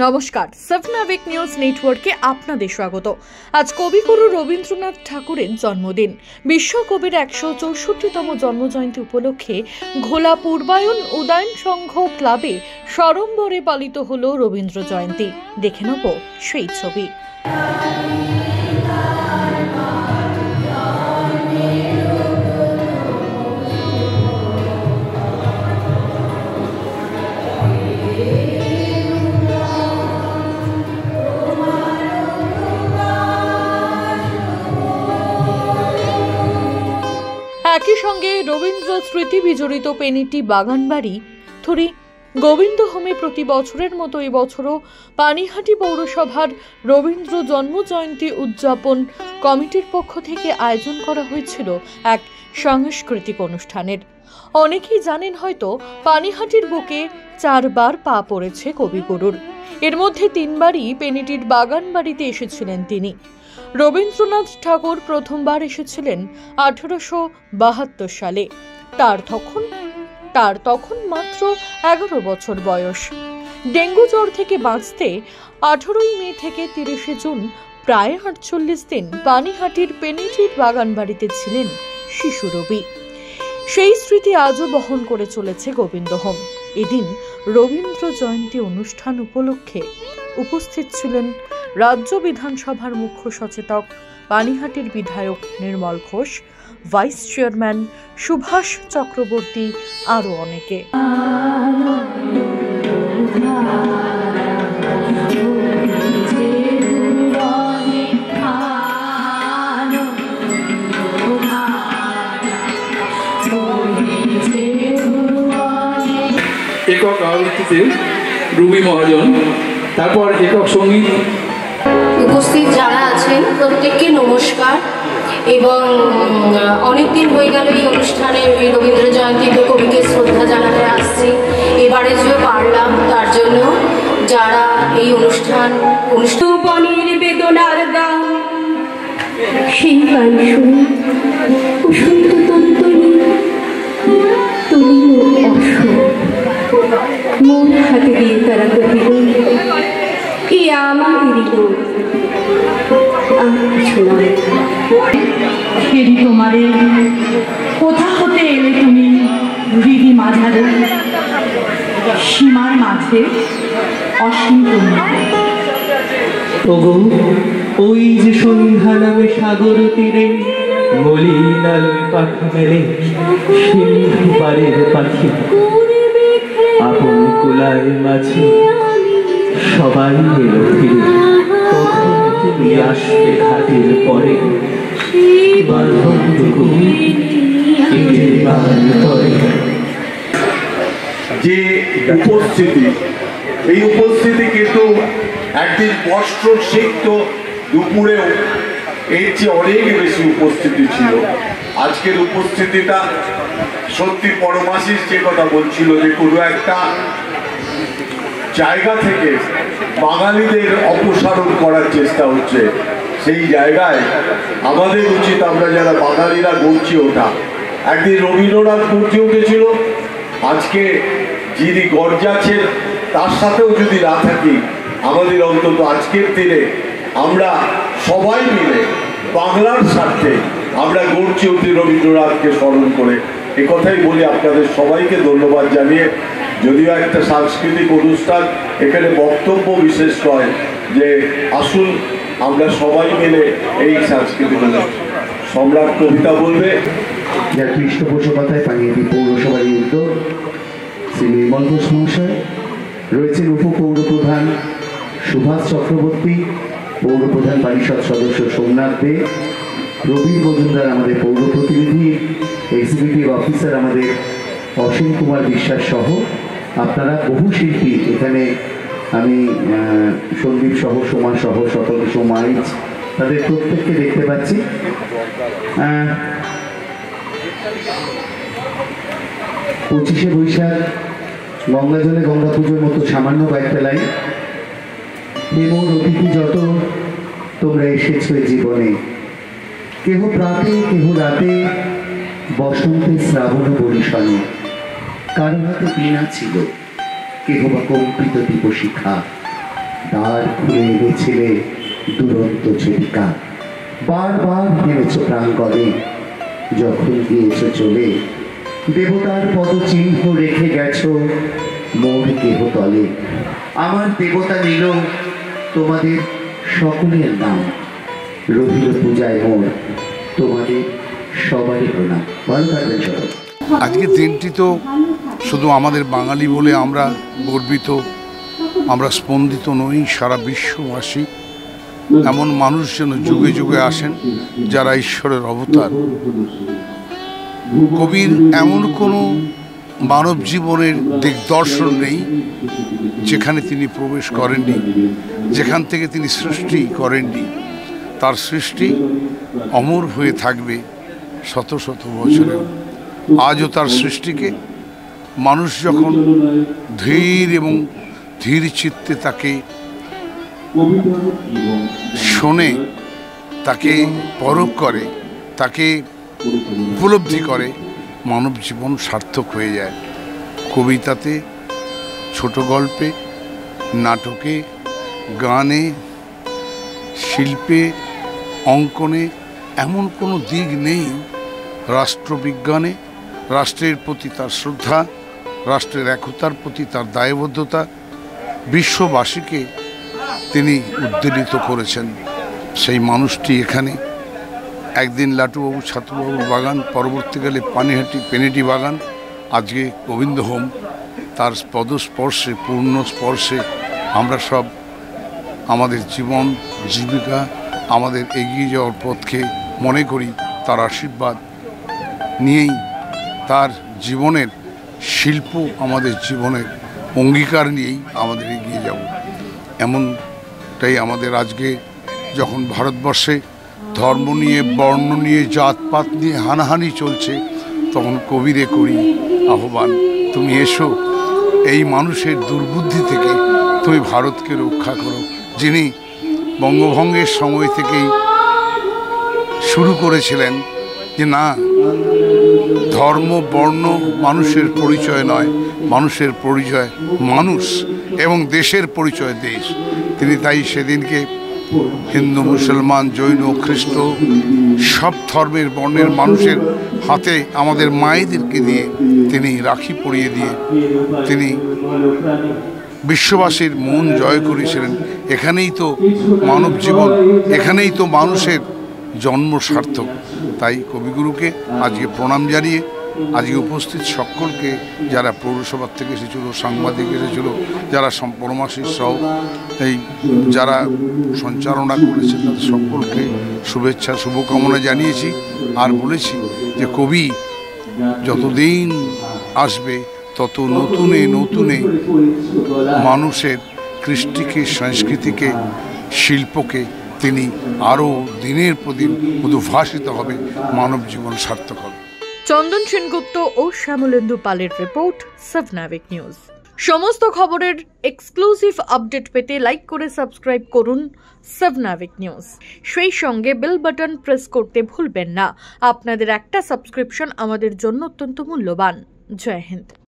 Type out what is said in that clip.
নমস্কার, সেভনাভিক নিউজ নেটওয়ার্কে আপনাদের স্বাগত। আজ কবিগুরু রবীন্দ্রনাথ ঠাকুরের জন্মদিন। বিশ্বকবির 164তম জন্মজয়ন্তী উপলক্ষে ঘোলা পূর্বায়ন উদয়ন সংঘ ক্লাবে সড়ম্বরে পালিত হল রবীন্দ্র জয়ন্তী। দেখে নেব সেই ছবি। একই সঙ্গে রবীন্দ্র স্মৃতি বিজড়িত পেনিটি বাগানবাড়ি থরি গোবিন্দ হোমে প্রতি বছরের মতো এবছরও পানিহাটি পৌরসভার রবীন্দ্র জন্মজয়ন্তী উদযাপন কমিটির পক্ষ থেকে আয়োজন করা হয়েছিল এক সাংস্কৃতিক অনুষ্ঠানের। অনেকেই জানেন হয়তো, পানিহাটির বুকে 4 বার পা পড়েছে কবিগুরুর। এর মধ্যে 3 বারই পেনিটির বাগানবাড়িতে এসেছিলেন তিনি। রবীন্দ্রনাথ ঠাকুর প্রথমবার এসেছিলেন 1872 সালে। তার তখন মাত্র 11 বছর বয়স। ডেঙ্গু জ্বর থেকে বাঁচতে 18ই মে থেকে 30শে জুন প্রায় 48 দিন পানিহাটির পেনিটির বাগানবাড়িতে ছিলেন শিশু রবি। সেই স্মৃতি আজও বহন করে চলেছে গোবিন্দ হোম। এদিন রবীন্দ্র জয়ন্তী অনুষ্ঠান উপলক্ষে উপস্থিত ছিলেন রাজ্য বিধানসভার মুখ্য সচেতক, পানিহাটির বিধায়ক নির্মল ঘোষ, ভাইস চেয়ারম্যান সুভাষ চক্রবর্তী, আরও অনেকে। একক আবৃত্তিতে রুবি মহাজন, তারপর একক সঙ্গীত। উপস্থিত যারা আছেন প্রত্যেককে নমস্কার। এবং অনেকদিন হয়ে গেল এই অনুষ্ঠানে, এই রবীন্দ্র জয়ন্তীতে কবিকে শ্রদ্ধা জানাতে আসছি। এবারে যে পারলাম, তার জন্য যারা এই অনুষ্ঠানের বেদনার গান, সেই গান শুনে কুসুন্ত তন্তনী তুলিল অশোক, মন হাতে দিয়ে তারা কহিল, এ আমাদেরই লোক, আর কিছু নয়। ফেরি তোমারে, কোথা হতে এলে তুমি হৃদি মাঝারে, সীমার মাঝে অসীম তুমি। ওগো ওই যে সন্ধ্যা নামে সাগর তীরে মলিন আলোয় পাখি মেলে, সিন্ধু পাড়ের পাখি আপন কোলার মাঝে সবাই এলো ফিরে। কখন তুমি আসবে ঘাটের পরে, বাঁধনটুকু যে উপস্থিতি, এই উপস্থিতি কিন্তু একদিন বস্ত্র সিক্ত দুপুরেও এর চেয়ে অনেক বেশি উপস্থিতি ছিল। আজকের উপস্থিতিটা সত্যি পরমাশিস যে কথা বলছিল, যে কোনো একটা জায়গা থেকে বাঙালিদের অপসারণ করার চেষ্টা হচ্ছে। সেই জায়গায় আমাদের উচিত, আমরা যারা বাঙালিরা গড়ছি ওটা। একদিন রবীন্দ্রনাথ গর্জে উঠেছিল, আজকে যিনি গর্জাচ্ছেন তার সাথেও যদি না থাকি, আমাদের অন্তত আজকের দিনে আমরা সবাই মিলে বাংলার স্বার্থে আমরা গড়ছি উঠি রবীন্দ্রনাথকে স্মরণ করে। এ কথাই বলি, আপনাদের সবাইকে ধন্যবাদ জানিয়ে। যদিও একটা সাংস্কৃতিক অনুষ্ঠান, এখানে বক্তব্য বিশেষ নয়, যে আসুন আমরা সবাই মিলে এই সাংস্কৃতিক সম্রাট কবিতা বলবে, যার পৃষ্ঠপোষকতায় পানিহাটি পৌরসভার উদ্যোগ। শ্রী নির্মল ঘোষ মহাশয় রয়েছেন, উপপৌরপ্রধান সুভাষ চক্রবর্তী, পৌরপ্রধান পরিষদ সদস্য সোমনাথ দে, প্রবীর মজুমদার আমাদের পৌর প্রতিনিধি, এক্সিকিউটিভ অফিসার আমাদের অসীম কুমার বিশ্বাস সহ আপনারা বহু শিল্পী এখানে, আমি সন্দীপ সহ, সোমা সহ, সকল সোমাইজ, তাদের প্রত্যেককে দেখতে পাচ্ছি। 25শে বৈশাখ গঙ্গাজলে গঙ্গা পুজোর মতো সামান্য কয়েকটা লাইন। প্রেমর অতিথি যত তোমরা এসেছো জীবনে, কেহ প্রাতে কেহ রাতে, বসন্তে শ্রাবণ বরিশনে, কারো হাতে বীণা ছিল, কেহ বা কম্পিত দীপশিখা, দ্বার খুলে এনেছিলে দুরন্ত ঝটিকা। বারবার নেমেছ প্রাঙ্গণে, যখন গিয়েছ চলে দেবতার পদচিহ্ন রেখে গেছ মোর কেহ তলে। আমার দেবতা নিল তোমাদের সকলের নাম, রহিল পূজায় মোর তোমাদের সবারই প্রণাম। ভালো থাকবেন সবাই। আজকের দিনটি তো শুধু আমাদের বাঙালি বলে আমরা গর্বিত, আমরা স্পন্দিত নই, সারা বিশ্ববাসী এমন মানুষ যেন যুগে যুগে আসেন যারা ঈশ্বরের অবতার। কবির এমন কোনো মানব জীবনের দিগদর্শন নেই যেখানে তিনি প্রবেশ করেননি, যেখান থেকে তিনি সৃষ্টি করেননি। তার সৃষ্টি অমর হয়ে থাকবে শত শত বছরেও। আজও তার সৃষ্টিকে মানুষ যখন ধীর এবং ধীর চিত্তে তাকে শোনে, তাকে পরখ করে, তাকে উপলব্ধি করে, মানব জীবন সার্থক হয়ে যায়। কবিতাতে, ছোট গল্পে, নাটকে, গানে, শিল্পে, অঙ্কনে এমন কোনো দিক নেই রাষ্ট্রবিজ্ঞানে রাষ্ট্রের প্রতি তার শ্রদ্ধা, রাষ্ট্রের একতার প্রতি তার দায়বদ্ধতা, বিশ্ববাসীকে তিনি উদ্বেলিত করেছেন। সেই মানুষটি এখানে একদিন লাটুবাবু ছাত্রবাবুর বাগান, পরবর্তীকালে পেনেটি বাগান, আজকে গোবিন্দ হোম। তার পদস্পর্শে, পূর্ণ স্পর্শে আমরা সব আমাদের জীবন জীবিকা, আমাদের এগিয়ে যাওয়ার পথকে মনে করি তার আশীর্বাদ নিয়েই, তার জীবনের শিল্প আমাদের জীবনের অঙ্গীকার নিয়েই আমাদের এগিয়ে যাব। এমনটাই আমাদের আজকে যখন ভারতবর্ষে ধর্ম নিয়ে, বর্ণ নিয়ে, জাতপাত নিয়ে হানাহানি চলছে, তখন কবিরে করি আহ্বান, তুমি এসো, এই মানুষের দুর্বুদ্ধি থেকে তুমি ভারতকে রক্ষা করো। যিনি বঙ্গভঙ্গের সময় থেকেই শুরু করেছিলেন যে না, ধর্ম বর্ণ মানুষের পরিচয় নয়, মানুষের পরিচয় মানুষ এবং দেশের পরিচয় দেশ। তিনি তাই সেদিনকে হিন্দু, মুসলমান, জৈন, খ্রিস্ট সব ধর্মের বর্ণের মানুষের হাতে আমাদের মায়েদেরকে দিয়ে তিনি রাখি পরিয়ে দিয়ে তিনি বিশ্ববাসীর মন জয় করেছিলেন। এখানেই তো মানব জীবন, এখানেই তো মানুষের জন্ম সার্থক। তাই কবিগুরুকে আজকে প্রণাম জানিয়ে আজকে উপস্থিত সকলকে, যারা পৌরসভার থেকে এসেছিল, সাংবাদিক এসেছিল, যারা পরমাশিস সহ এই যারা সঞ্চালনা করেছেন, তাদের সকলকে শুভেচ্ছা শুভকামনা জানিয়েছি। আর বলেছি যে কবি যতদিন আসবে তত নতুনে নতুনে মানুষের কৃষ্টিকে, সংস্কৃতিকে, শিল্পকে তিনি আরও দিনের পর দিন উদ্ভাসিত হবে, মানব জীবন সার্থক হবে। চন্দন সেনগুপ্ত ও শ্যামলেন্দু পালের রিপোর্ট, সাবনাভিক নিউজ। সমস্ত খবরের এক্সক্লুসিভ আপডেট পেতে লাইক করে সাবস্ক্রাইব করুন সাবনাভিক নিউজ। সেই সঙ্গে বেল বাটন প্রেস করতে ভুলবেন না। আপনাদের একটা সাবস্ক্রিপশন আমাদের জন্য অত্যন্ত মূল্যবান। জয় হিন্দ।